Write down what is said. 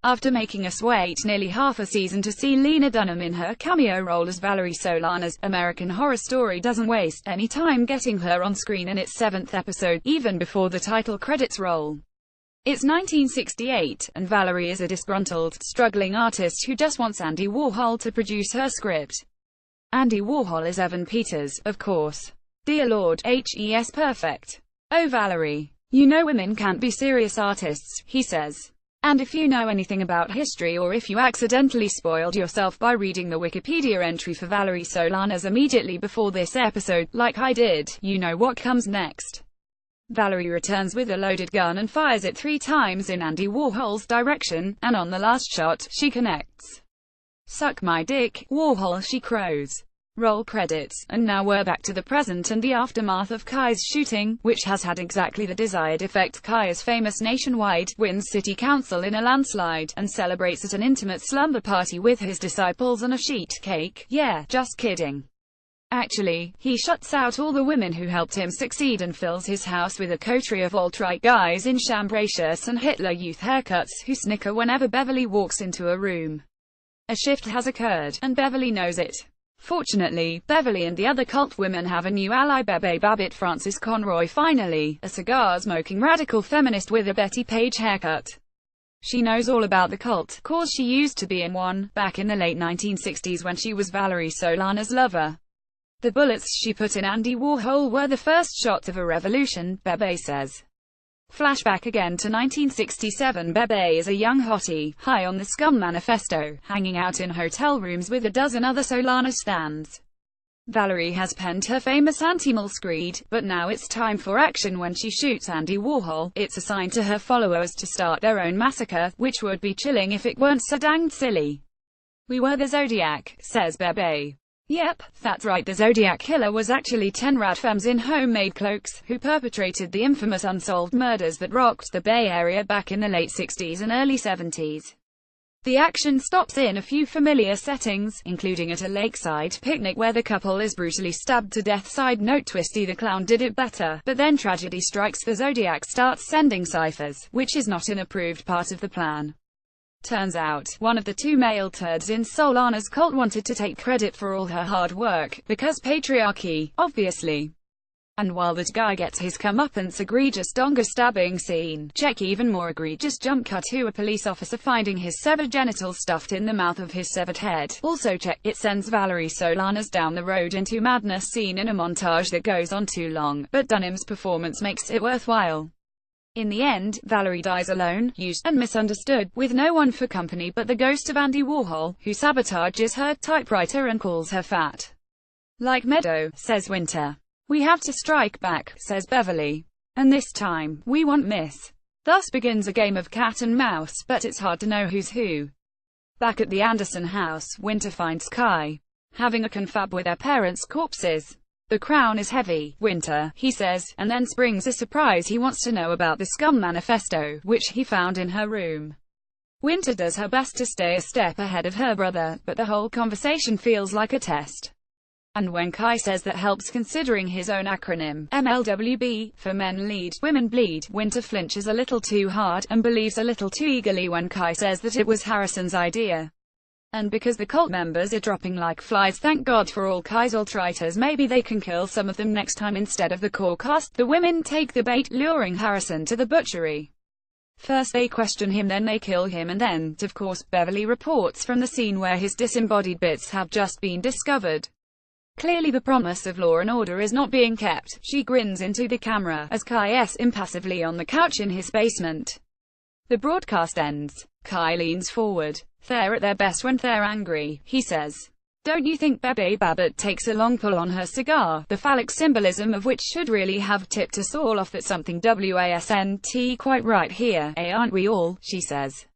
After making us wait nearly half a season to see Lena Dunham in her cameo role as Valerie Solana's American Horror Story doesn't waste any time getting her on screen in its 7th episode, even before the title credits roll. It's 1968, and Valerie is a disgruntled, struggling artist who just wants Andy Warhol to produce her script. Andy Warhol is Evan Peters, of course. Dear Lord, HES perfect. Oh Valerie. You know women can't be serious artists, he says. And if you know anything about history, or if you accidentally spoiled yourself by reading the Wikipedia entry for Valerie Solana's immediately before this episode, like I did, you know what comes next. Valerie returns with a loaded gun and fires it 3 times in Andy Warhol's direction, and on the last shot, she connects. Suck my dick, Warhol, she crows. Roll credits, and now we're back to the present and the aftermath of Kai's shooting, which has had exactly the desired effect. Kai is famous nationwide, wins city council in a landslide, and celebrates at an intimate slumber party with his disciples on a sheet cake. Yeah, just kidding. Actually, he shuts out all the women who helped him succeed and fills his house with a coterie of alt-right guys in chambray shirts and Hitler Youth haircuts, who snicker whenever Beverly walks into a room. A shift has occurred, and Beverly knows it. Fortunately, Beverly and the other cult women have a new ally, Bebe Babbitt Frances Conroy, finally, a cigar-smoking radical feminist with a Betty Page haircut. She knows all about the cult, cause she used to be in one, back in the late 1960s when she was Valerie Solana's lover. The bullets she put in Andy Warhol were the first shots of a revolution, Bebe says. Flashback again to 1967. Bebe is a young hottie, high on the Scum Manifesto, hanging out in hotel rooms with a dozen other Solana stans. Valerie has penned her famous anti-mall screed, but now it's time for action when she shoots Andy Warhol. It's a sign to her followers to start their own massacre, which would be chilling if it weren't so danged silly. We were the Zodiac, says Bebe. Yep, that's right, the Zodiac Killer was actually 10 rad femmes in homemade cloaks, who perpetrated the infamous unsolved murders that rocked the Bay Area back in the late 60s and early 70s. The action stops in a few familiar settings, including at a lakeside picnic where the couple is brutally stabbed to death. Side note: Twisty the Clown did it better, but then tragedy strikes. The Zodiac starts sending ciphers, which is not an approved part of the plan. Turns out, one of the 2 male turds in Solana's cult wanted to take credit for all her hard work, because patriarchy, obviously. And while that guy gets his comeuppance, egregious donger stabbing scene, check even more egregious jump cut to a police officer finding his severed genitals stuffed in the mouth of his severed head, also check. It sends Valerie Solana's down the road into madness scene in a montage that goes on too long, but Dunham's performance makes it worthwhile. In the end, Valerie dies alone, used, and misunderstood, with no one for company but the ghost of Andy Warhol, who sabotages her typewriter and calls her fat. Like Meadow, says Winter. We have to strike back, says Beverly. And this time, we want Miss. Thus begins a game of cat and mouse, but it's hard to know who's who. Back at the Anderson house, Winter finds Kai having a confab with their parents' corpses. The crown is heavy, Winter, he says, and then springs a surprise. He wants to know about the Scum Manifesto, which he found in her room. Winter does her best to stay a step ahead of her brother, but the whole conversation feels like a test. And when Kai says that helps, considering his own acronym, MLWB, for Men Lead, Women Bleed, Winter flinches a little too hard, and believes a little too eagerly when Kai says that it was Harrison's idea. And because the cult members are dropping like flies, thank God for all Kai's alt-righters, maybe they can kill some of them next time instead of the core cast. The women take the bait, luring Harrison to the butchery. First they question him, then they kill him, and then, of course, Beverly reports from the scene where his disembodied bits have just been discovered. Clearly the promise of law and order is not being kept. She grins into the camera, as Kai s impassively on the couch in his basement. The broadcast ends. Kai leans forward. They're at their best when they're angry, he says. Don't you think Bebe Babbitt takes a long pull on her cigar, the phallic symbolism of which should really have tipped us all off that something wasn't quite right here, aren't we all, she says.